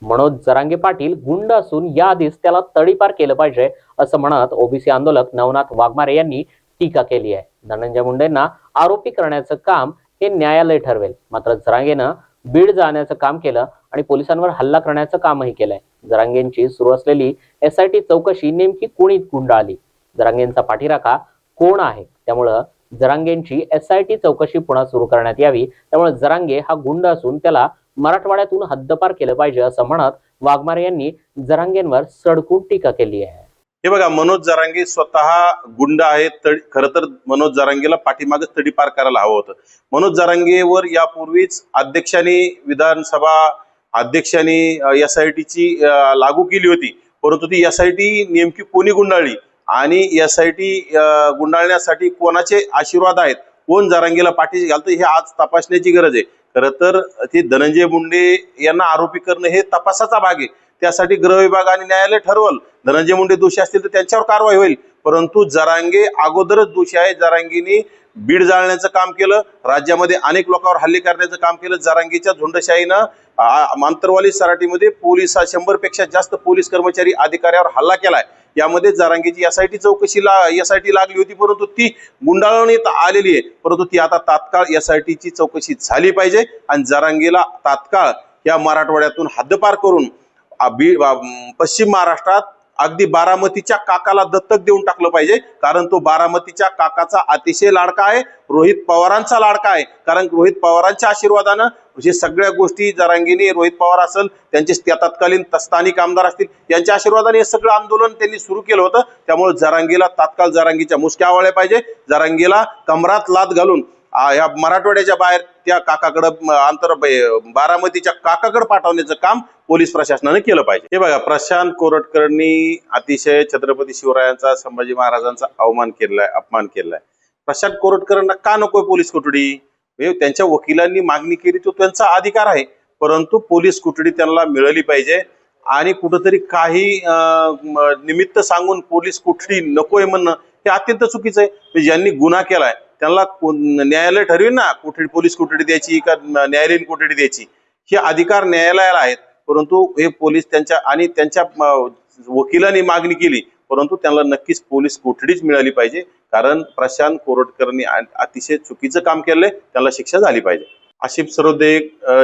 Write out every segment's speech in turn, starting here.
मनोज जरांगे पाटील गुंड असून याआधीच त्याला तडीपार केलं पाहिजे असं म्हणत ओबीसी आंदोलक नवनाथ वाघमारे यांनी टीका केली आहे। धनंजय मुंडेंना आरोपी करण्याचं काम हे न्यायालय ठरवेल, मात्र जरांगेनं बीड जाण्याचं काम केलं आणि पोलिसांवर हल्ला करण्याचं कामही केलंय। जरांगेंची सुरू असलेली एसआयटी चौकशी नेमकी कोणी गुंडाळली, जरांगेंचा पाठीराखा कोण आहे, त्यामुळे जरांगेंची एसआयटी चौकशी पुन्हा सुरू करण्यात यावी। त्यामुळे जरांगे हा गुंड असून त्याला मराठवाड्यातून हद्दपार केलं पाहिजे असं म्हणत वाघमारे यांनी जरांगेंवर सडकून टीका केली आहे। हे बघा, मनोज जरांगे स्वतः गुंड आहेत। खरं तर मनोज जरांगेला पाठीमागे तडीपार करायला हवं होतं। मनोज जरांगेवर यापूर्वीच विधानसभा अध्यक्षांनी एसआयटीची लागू केली होती, परंतु ती एसआयटी नेमकी कोणी गुंडाळली आणि एसआयटी गुंडाळण्यासाठी कोणाचे आशीर्वाद आहेत, कोण जरांगेला पाठीशी घालतं, हे आज तपासण्याची गरज आहे। खरं तर ते धनंजय मुंडे यांना आरोपी करणं हे तपासाचा भाग आहे। त्यासाठी गृह विभाग आणि न्यायालय ठरवल, धनंजय मुंडे दोषी असतील तर त्यांच्यावर कारवाई होईल, परंतु जरांगे अगोदरच दोषी आहे। जरांगेने बीड जाळण्याचं काम केलं, राज्यामध्ये अनेक लोकांवर हल्ले करण्याचं काम केलं। जरांगेच्या झुंडशाहीनं आंतरवाली सराटीमध्ये 100 पेक्षा जास्त पोलीस कर्मचारी अधिकाऱ्यावर हल्ला केलाय। यामध्ये जरांगेची एसआयटी एसआयटी लागली होती, परंतु ती गुंडाळण्यात आलेली आहे। परंतु ती आता तात्काळ एसआयटीची चौकशी झाली पाहिजे आणि जरांगेला तात्काळ या मराठवाड्यातून हद्दपार करून पश्चिम महाराष्ट्रात अगदी बारामतीच्या काकाला दत्तक देऊन टाकलं पाहिजे, कारण तो बारामतीच्या काकाचा अतिशय लाडका आहे, रोहित पवारांचा लाडका आहे। कारण रोहित पवारांच्या आशीर्वादानं हे सगळ्या गोष्टी जरांगेने, रोहित पवार असेल, त्यांचे तत्कालीन स्थानिक आमदार असतील, यांच्या आशीर्वादाने हे सगळं आंदोलन त्यांनी सुरू केलं होतं। त्यामुळे जरांगेला तात्काळ जरांगीच्या मुसक्या आवळल्या पाहिजे। जरांगेला कमरात लात घालून या मराठवाड्याच्या बाहेर त्या काकाकडे बारामतीच्या काकाकडे पाठवण्याचं काम पोलीस प्रशासनाने केलं पाहिजे। हे बघा, प्रशांत कोरटकरांनी अतिशय छत्रपती शिवरायांचा, संभाजी महाराजांचा अपमान केलाय। प्रशांत कोरटकरांना का नकोय पोलीस कोठडी? त्यांच्या वकिलांनी मागणी केली, तो त्यांचा अधिकार आहे, परंतु पोलीस कोठडी त्यांना मिळाली पाहिजे। आणि कुठंतरी काही निमित्त सांगून पोलीस कोठडी नकोय म्हणणं हे अत्यंत चुकीचं आहे। ज्यांनी गुन्हा केलाय त्यांना न्यायालय ठरवेल ना पोलीस कोठडी द्यायची का न्यायालयीन कोठडी द्यायची, हे अधिकार न्यायालयाला आहेत। परंतु हे पोलीस त्यांच्या वकिलांनी मागणी केली, परंतु त्यांना नक्कीच पोलीस कोठडीच मिळाली पाहिजे, कारण प्रशांत कोरटकरांनी अतिशय चुकीचं काम केलंय, त्यांना शिक्षा झाली पाहिजे। आशिफ सरोदे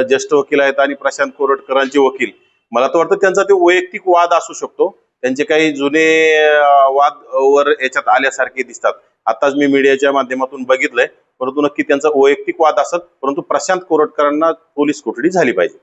ज्येष्ठ वकील आहेत आणि प्रशांत कोरटकरांचे वकील, मला तर वाटतं त्यांचा ते वैयक्तिक वाद असू शकतो, त्यांचे काही जुने वाद वर याच्यात आल्यासारखे दिसतात। आताच मी मीडियाच्या माध्यमातून बघितलंय, परंतु नक्की त्यांचा वैयक्तिक वाद असेल, परंतु प्रशांत कोरटकरांना पोलीस कोठडी झाली पाहिजे।